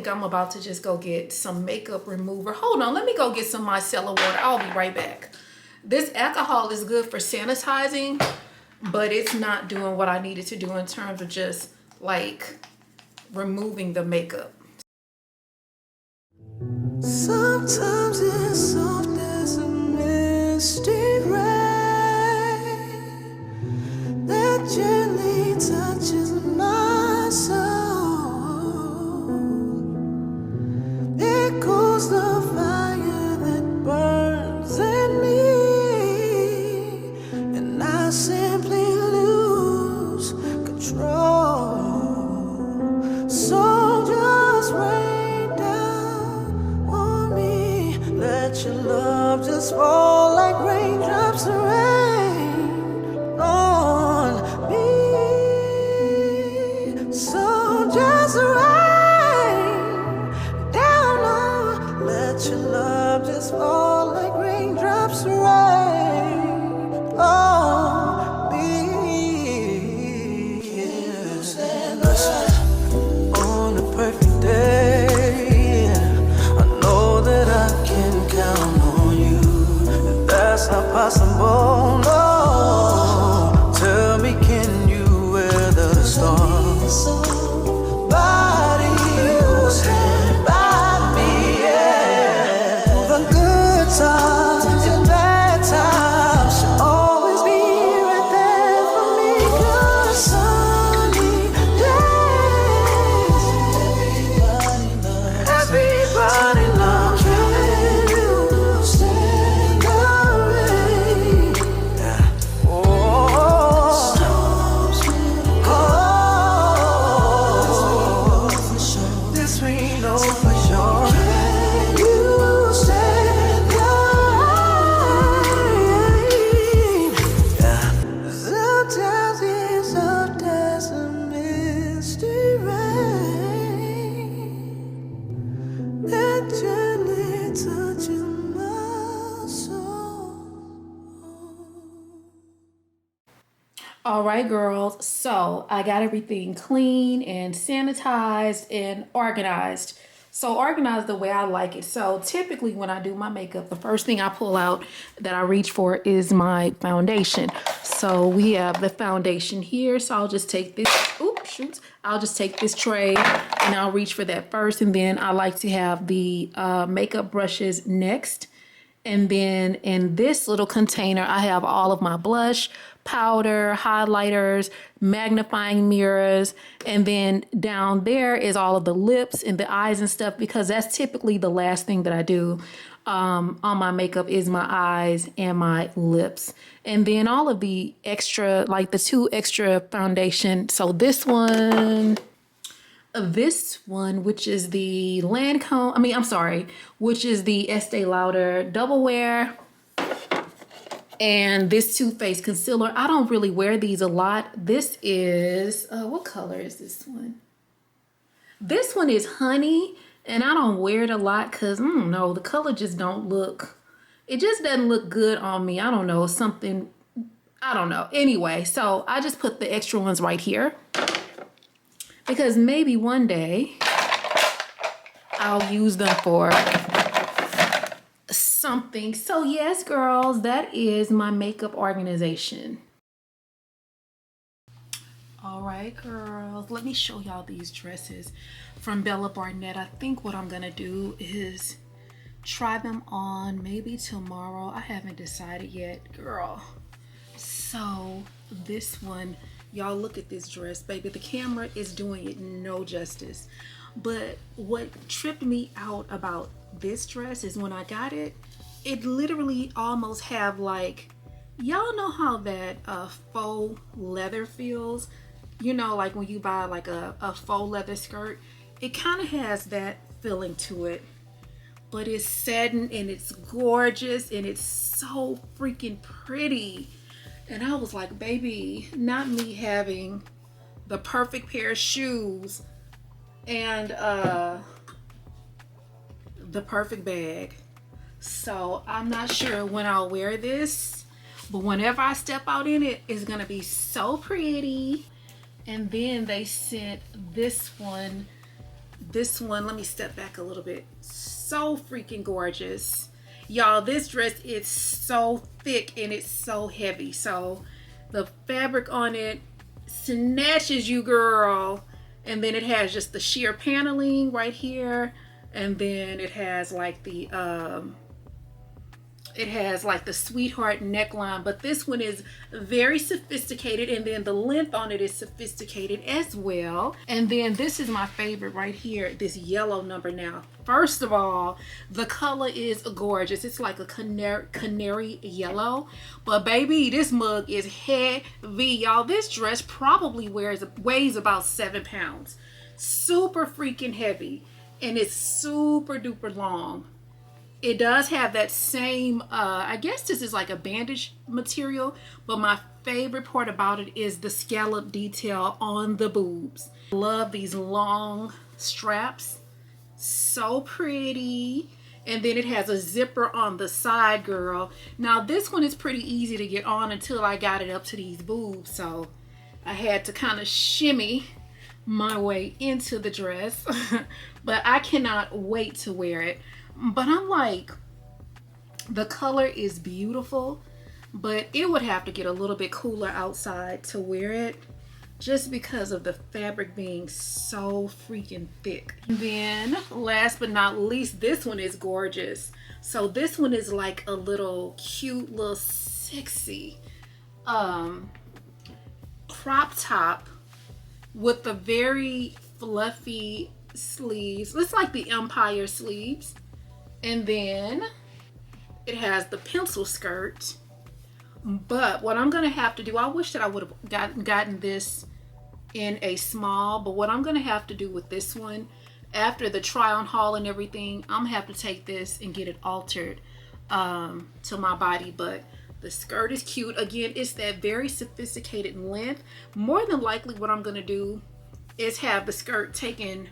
I'm about to just go get some makeup remover. Hold on, let me go get some micellar water. I'll be right back. This alcohol is good for sanitizing, but it's not doing what I needed to do in terms of just like removing the makeup. Sometimes it's soft as a misty rain that gently touches my soul. It goes the fire that burns in me, and I simply lose control. So just rain down on me, let your love just fall like raindrops of rain on me. So just rain down on, let your love just fall like raindrops of rain on me. Yes. On a perfect day, I know that I can count on you. If that's not possible, no. Tell me, can you weather the storms? Body, you stand by me, yeah. The good times and bad times, you'll always be right there for me. 'Cause sunny days, everybody loves you. Can you stand the rain? Yeah. Oh, storms will come. This we know for sure. Can you stand the rain? Yeah. Sometimes it's soft as a misty rain that gently touches my soul. All right, girls, so I got everything clean and sanitized and organized. So organized the way I like it. So typically when I do my makeup, the first thing I pull out that I reach for is my foundation. So we have the foundation here. So I'll just take this, I'll just take this tray and I'll reach for that first. And then I like to have the makeup brushes next. And then in this little container, I have all of my blush, powder, highlighters, magnifying mirrors. And then down there is all of the lips and the eyes and stuff, because that's typically the last thing that I do on my makeup is my eyes and my lips. And then all of the extra, like the 2 extra foundation. So this one, which is the Lancome, which is the Estee Lauder Double Wear, and this Too Faced concealer. I don't really wear these a lot. This is, what color is this one? This one is honey, and I don't wear it a lot because, no, the color just don't look, it just doesn't look good on me. I don't know, I don't know. Anyway, so I just put the extra ones right here, because maybe one day I'll use them for something. So yes, girls, that is my makeup organization. All right, girls, let me show y'all these dresses from Bella Barnett. I think what I'm gonna do is try them on maybe tomorrow. I haven't decided yet, girl. So this one, y'all look at this dress, baby. The camera is doing it no justice. But what tripped me out about this dress is when I got it, it literally almost have like, y'all know how that faux leather feels? You know, like when you buy like a faux leather skirt, it kind of has that feeling to it. But it's satin and it's gorgeous and it's so freaking pretty. And I was like, baby, not me having the perfect pair of shoes and the perfect bag. So I'm not sure when I'll wear this, but whenever I step out in it, it's gonna be so pretty. And then they sent this one, let me step back a little bit. So freaking gorgeous. Y'all, this dress is so thick and it's so heavy. So the fabric on it snatches you, girl. And then it has just the sheer paneling right here. And then it has like the sweetheart neckline, but this one is very sophisticated, and then the length on it is sophisticated as well. And then this is my favorite right here, this yellow number. Now, first of all, the color is gorgeous. It's like a canary yellow, but baby, this mug is heavy, y'all. This dress probably weighs about 7 pounds. Super freaking heavy, and it's super duper long. It does have that same, I guess this is like a bandage material, but my favorite part about it is the scallop detail on the boobs. Love these long straps, so pretty. And then it has a zipper on the side, girl. Now this one is pretty easy to get on until I got it up to these boobs, so I had to kind of shimmy my way into the dress. But I cannot wait to wear it. But I'm like, the color is beautiful, but it would have to get a little bit cooler outside to wear it, just because of the fabric being so freaking thick. And then last but not least, this one is gorgeous. So this one is like a little cute, little sexy crop top with the very fluffy sleeves. It's like the Empire sleeves. And then it has the pencil skirt. But what I'm gonna have to do, I wish that I would have gotten this in a small, but what I'm gonna have to do with this one, after the try on haul and everything, I'm gonna have to take this and get it altered to my body. But the skirt is cute. Again, it's that very sophisticated length. More than likely what I'm gonna do is have the skirt taken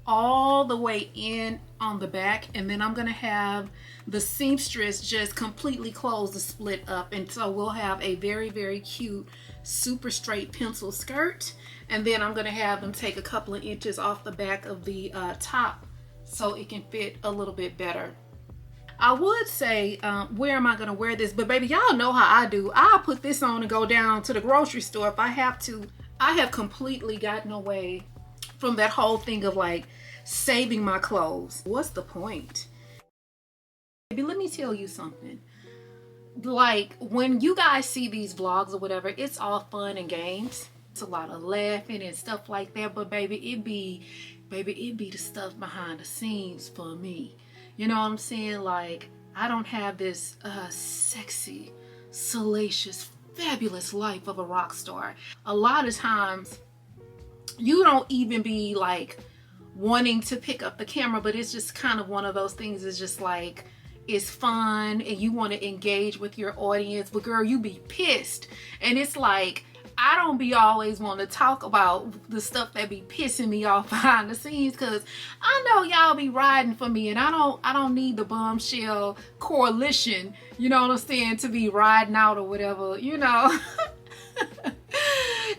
all the way in on the back, and then I'm gonna have the seamstress just completely close the split up, and so we'll have a very, very cute super straight pencil skirt. And then I'm gonna have them take a couple of inches off the back of the top so it can fit a little bit better. I would say, where am I gonna wear this? But baby, y'all know how I do. I'll put this on and go down to the grocery store if I have to. I have completely gotten away from that whole thing of like saving my clothes. What's the point? Baby, let me tell you something. Like, when you guys see these vlogs or whatever, it's all fun and games. It's a lot of laughing and stuff like that, but baby, it be the stuff behind the scenes for me. You know what I'm saying? Like, I don't have this sexy, salacious, fabulous life of a rock star. A lot of times you don't even be like wanting to pick up the camera, but it's just kind of one of those things. It's just like, it's fun and you want to engage with your audience, but girl, you be pissed. And it's like, I don't be always want to talk about the stuff that be pissing me off behind the scenes, because I know y'all be riding for me, and I don't need the bombshell coalition, you know what I'm saying, to be riding out or whatever, you know.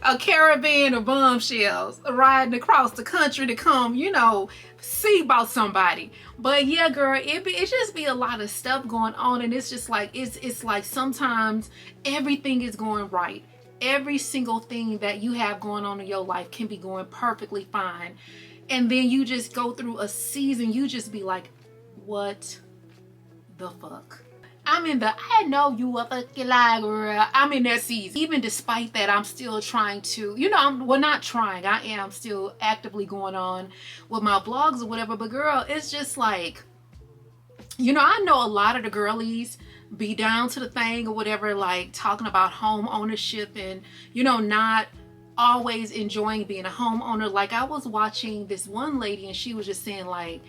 A caravan of bombshells riding across the country to come, you know, see about somebody. But yeah, girl, it just be a lot of stuff going on, and it's just like it's like sometimes everything is going right. Every single thing that you have going on in your life can be going perfectly fine, and then you just go through a season, you just be like, what the fuck? I'm in the I know you a fucking lie, girl. I'm in that season. Even despite that, I'm still trying to, you know, well, not trying. I am still actively going on with my vlogs or whatever. But girl, it's just like, you know, I know a lot of the girlies be down to the thing or whatever, like talking about home ownership and, you know, not always enjoying being a homeowner. Like I was watching this one lady and she was just saying like,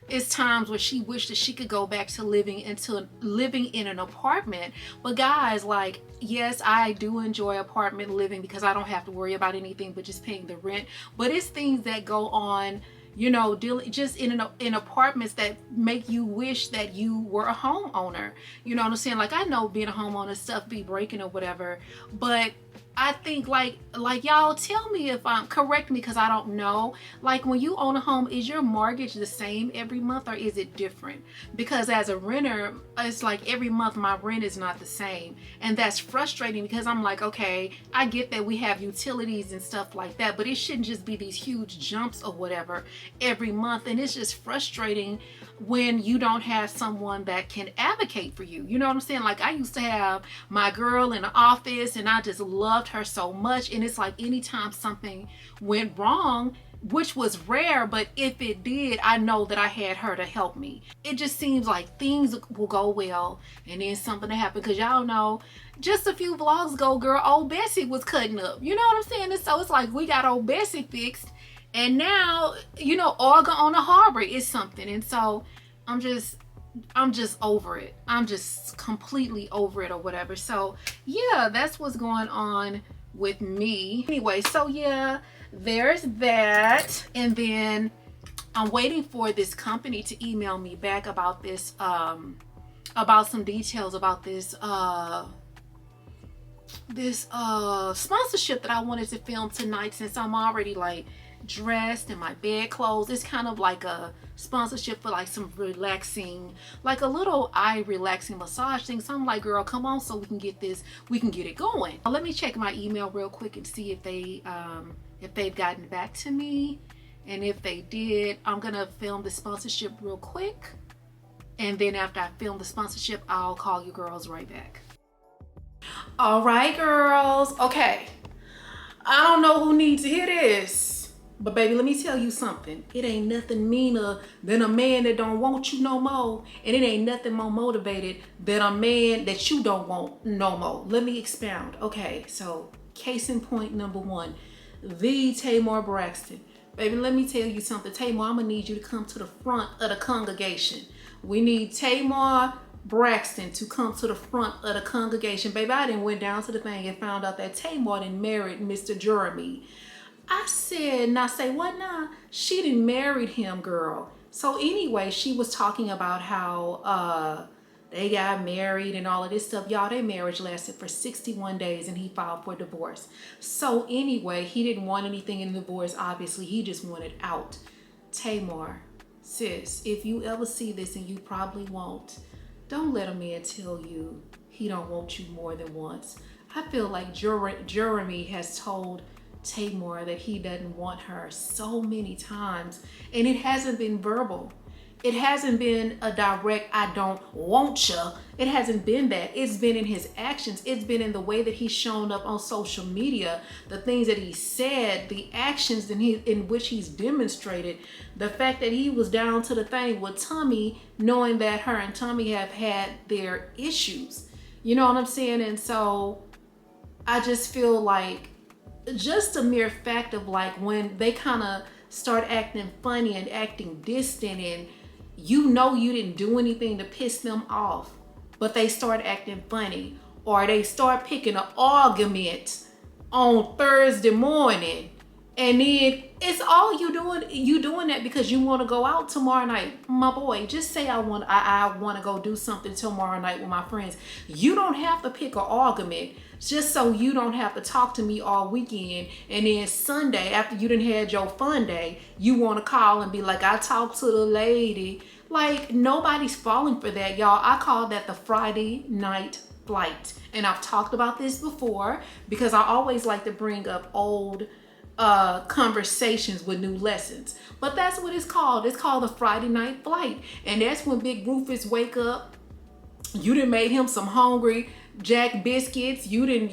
it's times where she wished that she could go back to living in an apartment. But guys, like, yes, I do enjoy apartment living because I don't have to worry about anything but just paying the rent. But it's things that go on, you know, just in apartments that make you wish that you were a homeowner. You know what I'm saying? Like, I know being a homeowner, stuff be breaking or whatever, but I think like y'all tell me if I'm correct me because I don't know. Like when you own a home, is your mortgage the same every month or is it different? Because as a renter, it's like every month my rent is not the same, and that's frustrating because I'm like, okay, I get that we have utilities and stuff like that, but it shouldn't just be these huge jumps or whatever every month, and it's just frustrating when you don't have someone that can advocate for you. You know what I'm saying? Like I used to have my girl in the office and I just loved her so much, and it's like anytime something went wrong, which was rare, but if it did, I know that I had her to help me. It just seems like things will go well and then something to happen, because y'all know just a few vlogs ago, girl, old Bessie was cutting up. You know what I'm saying? And so it's like we got old Bessie fixed, and now, you know, Olga on the harbor is something. And so I'm just over it. I'm just completely over it or whatever. So yeah, that's what's going on with me. Anyway, so yeah, there's that. And then I'm waiting for this company to email me back about this, about some details about this sponsorship that I wanted to film tonight, since I'm already like dressed in my bed clothes. It's kind of like a sponsorship for like some relaxing, like a little eye relaxing massage thing. So I'm like, girl, come on, so we can get it going. Let me check my email real quick and see if they've gotten back to me, and if they did, I'm gonna film the sponsorship real quick, and then after I film the sponsorship, I'll call you girls right back. All right, girls. Okay, I don't know who needs to hear this, but baby, let me tell you something. It ain't nothing meaner than a man that don't want you no more. And it ain't nothing more motivated than a man that you don't want no more. Let me expound. Okay, so case in point number one, the Tamar Braxton. Baby, let me tell you something. Tamar, I'm gonna need you to come to the front of the congregation. We need Tamar Braxton to come to the front of the congregation. Baby, I done went down to the thing and found out that Tamar done married Mr. Jeremy. I said, now say what now? She done married him, girl. So anyway, she was talking about how they got married and all of this stuff. Y'all, their marriage lasted for 61 days and he filed for divorce. So anyway, he didn't want anything in the divorce. Obviously, he just wanted out. Tamar, sis, if you ever see this, and you probably won't, don't let a man tell you he don't want you more than once. I feel like Jeremy has told Tamar that he doesn't want her so many times, and it hasn't been verbal. It hasn't been a direct I don't want you. It hasn't been that. It's been in his actions. It's been in the way that he's shown up on social media, the things that he said, the actions in which he's demonstrated, the fact that he was down to the thing with Tommy, knowing that her and Tommy have had their issues. You know what I'm saying? And so I just feel like just a mere fact of like when they kind of start acting funny and acting distant, and you know you didn't do anything to piss them off, but they start acting funny, or they start picking an argument on Thursday morning And then it's all you doing that because you want to go out tomorrow night. My boy, just say I want to go do something tomorrow night with my friends. You don't have to pick an argument just so you don't have to talk to me all weekend. And then Sunday, after you done had your fun day, you want to call and be like, I talked to the lady. Like, nobody's falling for that, y'all. I call that the Friday night flight. And I've talked about this before because I always like to bring up old conversations with new lessons. But that's what it's called. It's called the Friday night flight. And that's when Big Rufus wake up. You done made him some hungry Jack biscuits. You didn't,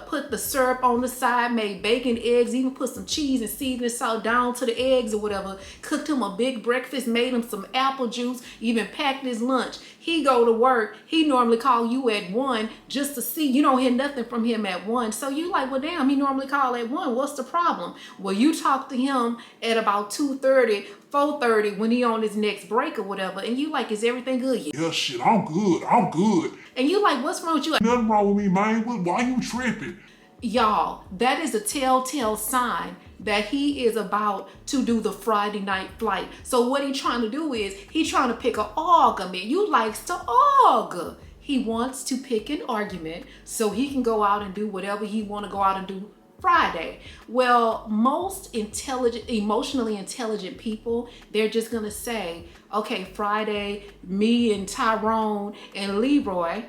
put the syrup on the side, made bacon, eggs, even put some cheese and seasoning salt down to the eggs or whatever. Cooked him a big breakfast, made him some apple juice, even packed his lunch. He go to work. He normally call you at 1 just to see. You don't hear nothing from him at 1. So you like, well, damn, he normally call at 1. What's the problem? Well, you talk to him at about 2:30, 4:30 when he on his next break or whatever. And you like, is everything good? Yeah, shit, I'm good. And you like, what's wrong with you? Nothing wrong with me, man. Why you tripping? Y'all, that is a telltale sign that he is about to do the Friday night flight. So what he trying to do is he trying to pick an argument. You likes to argue. He wants to pick an argument so he can go out and do whatever he want to go out and do Friday. Well, most emotionally intelligent people, they're just gonna say, okay, Friday, me and Tyrone and Leroy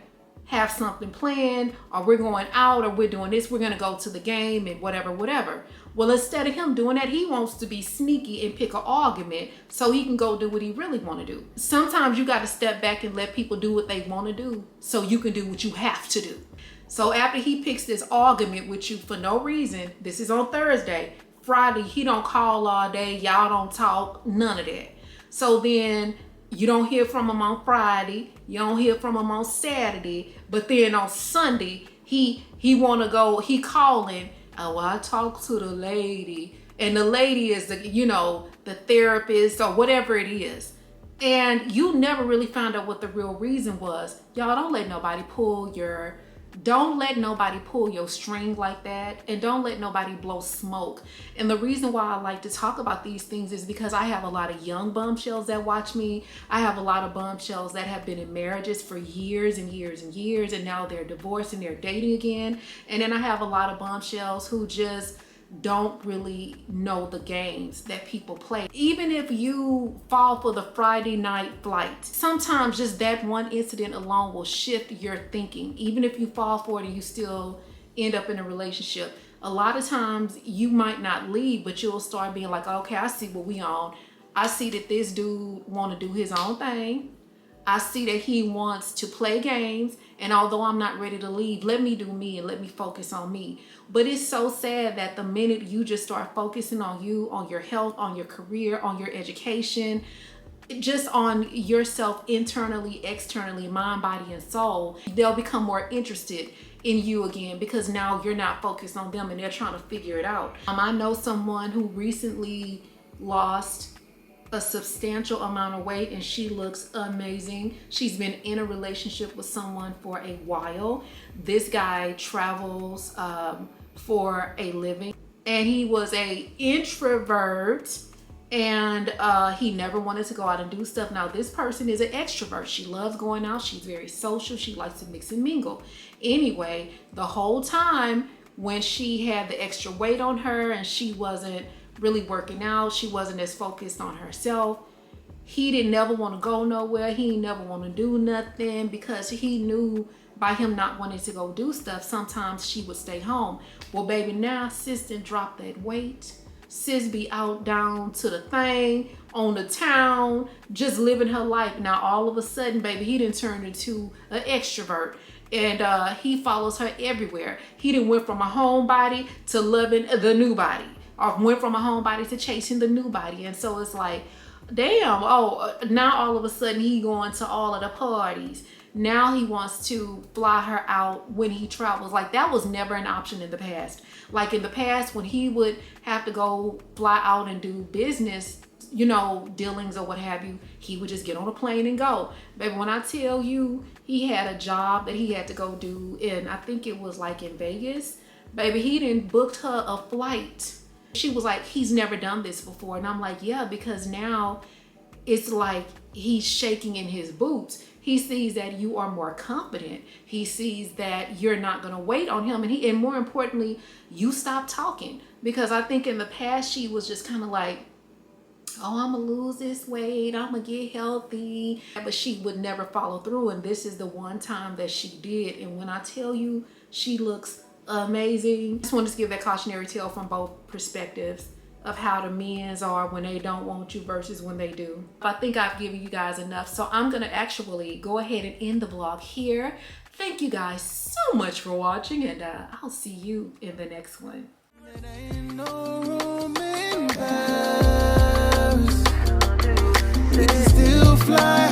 have something planned, or we're going out, or we're doing this, we're gonna go to the game and whatever. Well, instead of him doing that, he wants to be sneaky and pick an argument so he can go do what he really want to do. Sometimes you got to step back and let people do what they want to do so you can do what you have to do. So after he picks this argument with you for no reason, this is on Thursday, Friday, he don't call all day, y'all don't talk, none of that. So then you don't hear from him on Friday, you don't hear from him on Saturday, but then on Sunday, he want to go, he calling, oh, I talked to the lady, and the lady is the therapist or whatever it is. And you never really found out what the real reason was. Y'all, don't let nobody pull your string like that, and don't let nobody blow smoke. And the reason why I like to talk about these things is because I have a lot of young bombshells that watch me. I have a lot of bombshells that have been in marriages for years and years and years, and now they're divorced and they're dating again. And then I have a lot of bombshells who just don't really know the games that people play. Even if you fall for the Friday night flight, sometimes just that one incident alone will shift your thinking. Even if you fall for it and you still end up in a relationship, a lot of times you might not leave, but you'll start being like, okay, I see what we on. I see that this dude want to do his own thing. I see that he wants to play games, and although I'm not ready to leave, let me do me and let me focus on me. But it's so sad that the minute you just start focusing on you, on your health, on your career, on your education, just on yourself internally, externally, mind, body, and soul, they'll become more interested in you again because now you're not focused on them and they're trying to figure it out. I know someone who recently lost a substantial amount of weight and she looks amazing. She's been in a relationship with someone for a while. This guy travels for a living, and he was a introvert, and he never wanted to go out and do stuff. Now this person is an extrovert. She loves going out. She's very social. She likes to mix and mingle. Anyway, the whole time when she had the extra weight on her and she wasn't really working out, she wasn't as focused on herself, he didn't never want to go nowhere. He never want to do nothing because he knew by him not wanting to go do stuff, sometimes she would stay home. Well, baby, now sis done dropped that weight. Sis be out down to the thing, on the town, just living her life. Now all of a sudden, baby, he done turned into an extrovert. And he follows her everywhere. He done went from a homebody to loving the new body, or went from a homebody to chasing the new body. And so it's like, damn, now all of a sudden he going to all of the parties. Now he wants to fly her out when he travels. Like, that was never an option in the past. Like in the past, when he would have to go fly out and do business, dealings or what have you, he would just get on a plane and go. Baby, when I tell you he had a job that he had to go do in, I think it was like in Vegas, Baby, he done booked her a flight. She was like, he's never done this before. And I'm like, yeah, because now it's like he's shaking in his boots. He sees that you are more confident. He sees that you're not gonna wait on him. And more importantly, you stop talking. Because I think in the past, she was just kind of like, oh, I'm gonna lose this weight, I'm gonna get healthy. But she would never follow through. And this is the one time that she did. And when I tell you, she looks amazing. Just wanted to give that cautionary tale from both perspectives of how the men's are when they don't want you versus when they do. I think I've given you guys enough, so I'm gonna actually go ahead and end the vlog here. Thank you guys so much for watching, and I'll see you in the next one. There ain't no room in Paris. They can still fly